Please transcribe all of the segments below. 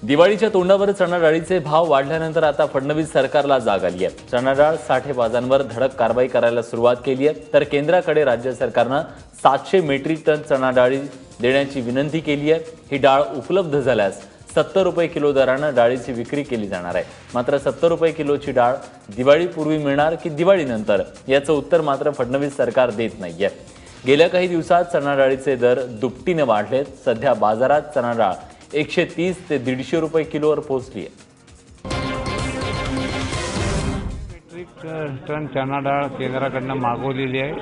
दिवाळीच्या तोंडावर चणा डाळीचे भाव वाढल्यानंतर आता फडणवीस सरकारला जाग आली आहे। चणा डाळ साठेबाजांवर धडक कारवाई करायला सुरुवात केली आहे। तर केंद्राकडे राज्य सरकारने 700 मेट्रिक टन चणा डाळी देण्याची विनंती केली आहे। ही डाळ उपलब्ध झाल्यास 70 रुपये किलो दराने डाळीची विक्री केली जाणार आहे। मात्र 70 रुपये किलोची डाळ दिवाळीपूर्वी मिळणार की दिवाळीनंतर याचं उत्तर मात्र फडणवीस सरकार देत नाहीये। गेल्या काही दिवसात चणा डाळीचे दर दुपटीने वाढलेत। सध्या बाजारात चणा डाळ 130 ते 150 रुपये किलोवर पोहोचली आहे। मेट्रिक टन चणा डाळ केंद्राकडून मागवलेली आहे।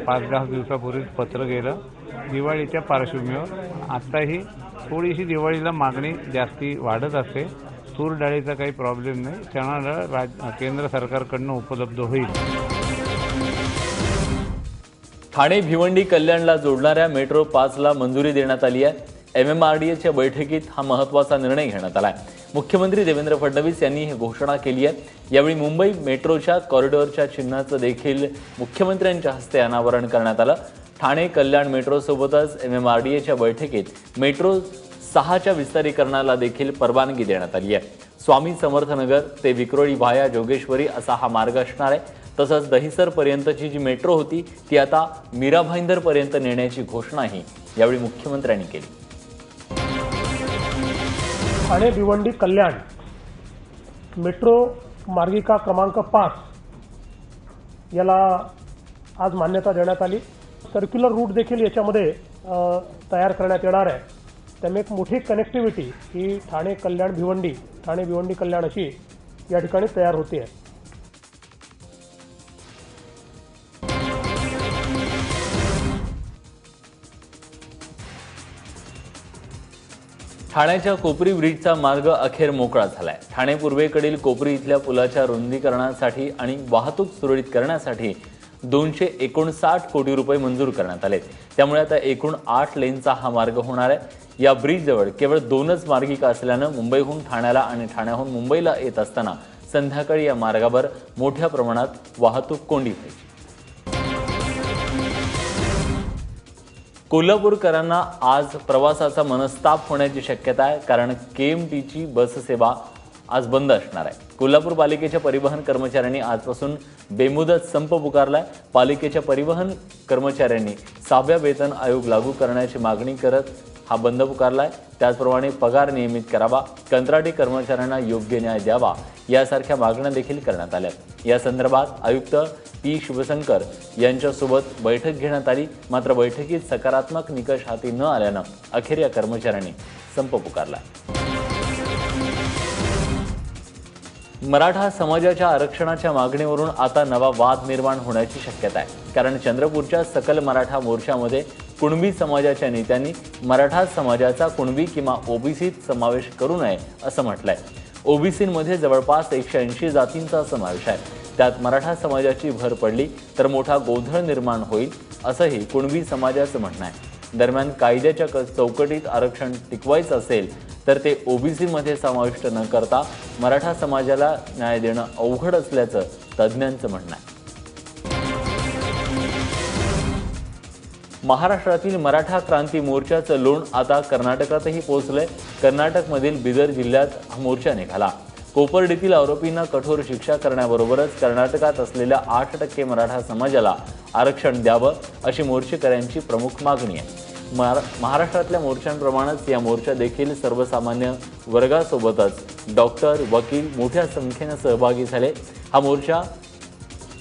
5-10 दिवसापूर्वीच पत्र गेलं। दिवाळीच्या पार्श्वभूमीवर आताही थोडीशी दिवाळीला मागणी जास्ती वाढत असते। तूर डाळीचा काही प्रॉब्लेम नाही। चणा डाळ केंद्र सरकारकडून उपलब्ध होईल। ठाणे भिवंडी कल्याणला जोडणाऱ्या मेट्रो 5 ला मंजुरी देण्यात आली आहे। MMRDAच्या बैठकीत हा महत्त्वाचा निर्णय घेण्यात आला आहे। मुख्यमंत्री देवेंद्र फडणवीस यांनी ही घोषणा केली आहे। यावेळी मुंबई मेट्रोच्या कॉरिडॉरच्या चिन्हाचं देखील मुख्यमंत्र्यांच्या हस्ते अनावरण करण्यात आलं। ठाणे कल्याण मेट्रो सोबतच MMRDAच्या बैठकीत मेट्रो 6च्या विस्तारीकरणाला देखील परवानगी देण्यात आली आहे। स्वामी समर्थनगर ते विक्रोळी व्हाया जोगेश्वरी असा हा मार्ग असणार आहे। तसंच दहिसर पर्यंतची जी मेट्रो होती ती आता मीरा भाईंदर पर्यंत नेण्याची घोषणाही यावेळी मुख्यमंत्र्यांनी केली। ठाणे भिवंडी कल्याण मेट्रो मार्गिका क्रमांक 5 याला आज मान्यता देण्यात आली। सर्क्युलर रूट देखील याच्यामध्ये तयार करण्यात येणार आहे। त्यामुळे एक मोठी कनेक्टिव्हिटी ही ठाणे कल्याण भिवंडी ठाणे भिवंडी कल्याण अशी या ठिकाणी तयार होते आहे। ठाण्याच्या कोपरी ब्रिजचा मार्ग अखेर मोकळा झालाय। ठाणे पूर्वेकडील कोपरी इथल्या पुलाच्या रुंदीकरणासाठी आणि वाहतूक सुरळीत करण्यासाठी 259 कोटी रुपये मंजूर करण्यात आले। त्यामुळे आता एकूण 8 लेनचा हा मार्ग होणार आहे। या ब्रिजजवळ केवळ 2च मार्गिका असल्याने मुंबईहून ठाण्याला आणि ठाण्याहून मुंबईला येत असताना संध्याकाळी या मार्गावर मोठ्या प्रमाणात वाहतूक कोंडी व्हायची। कोल्हापूरकरांना आज प्रवासाचा मनस्ताप होण्याची शक्यता आहे, कारण KMTची बस सेवा आज बंद असणार आहे। कोल्हापूर पालिकेच्या परिवहन कर्मचाऱ्यांनी आजपासून बेमुदत संप पुकारलाय। पालिकेच्या परिवहन कर्मचाऱ्यांनी 6व्या वेतन आयोग लागू करण्याची मागणी करत हा बंद पुकारलाय। त्याचप्रमाणे पगार नियमित करावा, कंत्राटी कर्मचाऱ्यांना योग्य न्याय द्यावा यासारख्या मागण्या देखील करण्यात आल्या। या संदर्भात आयुक्त P शिवशंकर यांच्यासोबत बैठक घेण्यात आली। मात्र बैठकीत सकारात्मक निकष हाती न आल्यानं अखेर या कर्मचाऱ्यांनी संप पुकारला। मराठा समाजाच्या आरक्षणाच्या मागणीवरून आता नवा वाद निर्माण होण्याची शक्यता आहे, कारण चंद्रपूरच्या सकल मराठा मोर्चामध्ये कुणबी समाजाच्या नेत्यांनी मराठा समाजाचा कुणबी किंवा ओबीसीत समावेश करू नये असं म्हटलंय। ओबीसीमध्ये जवळपास 180 जातींचा समावेश आहे। त्यात मराठा समाजाची भर पडली तर मोठा गोंधळ निर्माण होईल असंही कुणबी समाजाचं म्हणणं आहे। दरम्यान कायद्याच्या चौकटीत आरक्षण टिकवायचं असेल तर ते ओबीसीमध्ये समाविष्ट न करता मराठा समाजाला न्याय देणं अवघड असल्याचं तज्ज्ञांचं म्हणणं आहे। महाराष्ट्रातील मराठा क्रांती मोर्चाचं लोण आता कर्नाटकातही पोहोचलंय। कर्नाटकमधील बिदर जिल्ह्यात हा मोर्चा निघाला। कोपर्डीतील आरोपींना कठोर शिक्षा करण्याबरोबरच कर्नाटकात असलेल्या 8% मराठा समाजाला आरक्षण द्यावं अशी मोर्चेकऱ्यांची प्रमुख मागणी आहे। महाराष्ट्रातल्या मोर्चांप्रमाणेच या मोर्चा देखील सर्वसामान्य वर्गासोबतच डॉक्टर, वकील मोठ्या संख्येने सहभागी झाले। हा मोर्चा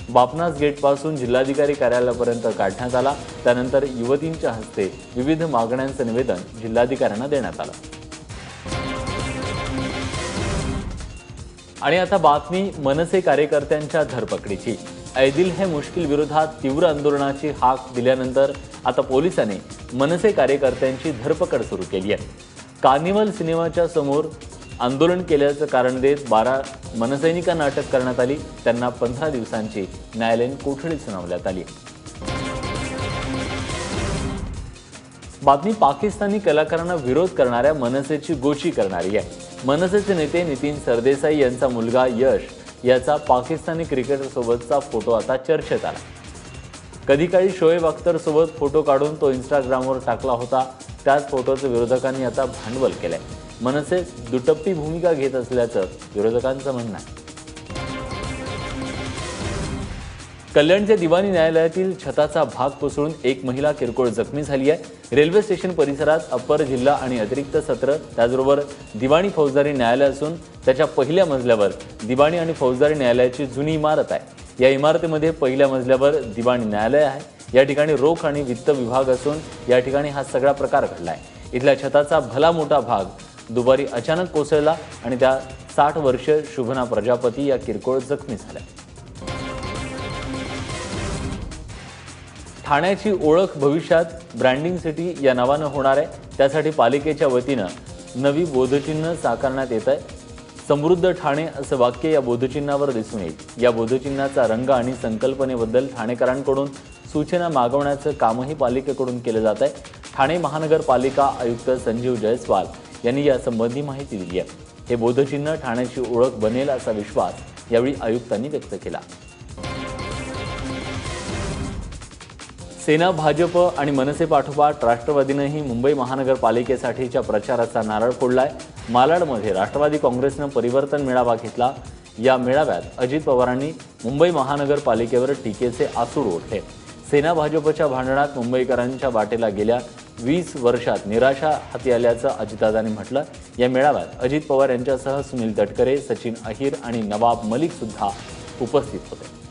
बापनास गेटपासून जिल्हाधिकारी कार्यालयापर्यंत काढण्यात आला। त्यानंतर युवतींच्या हस्ते विविध मागण्यांचं निवेदन जिल्हाधिकाऱ्यांना देण्यात आलं। आणि आता बातमी मनसे कार्यकर्त्यांच्या धरपकडीची। ऐदिल है मुश्किल विरोधात तीव्र आंदोलनाची हाक दिल्यानंतर आता पोलिसांनी मनसे कार्यकर्त्यांची धरपकड सुरू केली आहे। कार्निवल सिनेमाच्या समोर आंदोलन केल्याचं कारण देत 12 मनसैनिकांना अटक करण्यात आली। त्यांना 15 दिवसांची न्यायालयीन कोठडी सुनावण्यात आली। बातमी पाकिस्तानी कलाकारांना विरोध करणाऱ्या मनसेची गोची करणारी आहे। मनसेचे नेते नितीन सरदेसाई यांचा मुलगा यश याचा पाकिस्तानी क्रिकेटरसोबतचा फोटो आता चर्चेत आला। कधी काळी शोएब अख्तरसोबत फोटो काढून तो इंस्टाग्रामवर टाकला होता। त्याच फोटोचं विरोधकांनी आता भांडवल केलंय। मनसे दुटप्पी भूमिका घेत असल्याचं विरोधकांचं म्हणणं आहे. कल्याणच्या दिवाणी न्यायालयातील छताचा भाग कोसळून एक महिला किरकोळ जखमी झाली आहे. रेल्वे स्टेशन परिसरात अप्पर जिल्हा आणि अतिरिक्त सत्र त्याचबरोबर दिवाणी फौजदारी न्यायालय असून त्याच्या पहिल्या मजल्यावर दिवाणी आणि फौजदारी न्यायालयाची जुनी इमारत आहे. या इमारतीमध्ये पहिल्या मजल्यावर दिवाणी न्यायालय आहे. या ठिकाणी रोख आणि वित्त विभाग असून या ठिकाणी हा सगळा प्रकार घडलाय. इथल्या छताचा भला मोठा भाग दुपारी अचानक कोसळला आणि त्या 60 वर्षीय शुभना प्रजापती या किरकोळ जखमी झाल्या. ठाण्याची ओळख भविष्यात ब्रँडिंग सिटी या नावानं होणार आहे. त्यासाठी पालिकेच्या वतीनं नवी बोधचिन्ह साकारण्यात येत आहे. समृद्ध ठाणे असं वाक्य या बोधचिन्हावर दिसून येईल. या बोधचिन्हाचा रंग आणि संकल्पनेबद्दल ठाणेकरांकडून सूचना मागवण्याचं कामही पालिकेकडून केलं जात आहे. ठाणे महानगरपालिका आयुक्त संजीव जयस्वाल यांनी यासंबंधी माहिती दिली आहे. हे बोधचिन्ह ठाण्याची ओळख बनेल असा विश्वास यावेळी आयुक्तांनी व्यक्त केला. सेना, भाजप आणि मनसे पाठोपाठ राष्ट्रवादीनंही मुंबई महानगरपालिकेसाठीच्या प्रचाराचा नारळ फोडलाय. मालाडमध्ये राष्ट्रवादी काँग्रेसनं परिवर्तन मेळावा घेतला. या मेळाव्यात अजित पवारांनी मुंबई महानगरपालिकेवर टीकेचे आसूड ओढले. सेना भाजपच्या भांडणात मुंबईकरांच्या वाटेला गेल्या 20 वर्षात निराशा हाती आल्याचं अजितदादांनी म्हटलं. या मेळाव्यात अजित पवार यांच्यासह सुनील तटकरे, सचिन अहिर आणि नवाब मलिक सुद्धा उपस्थित होते.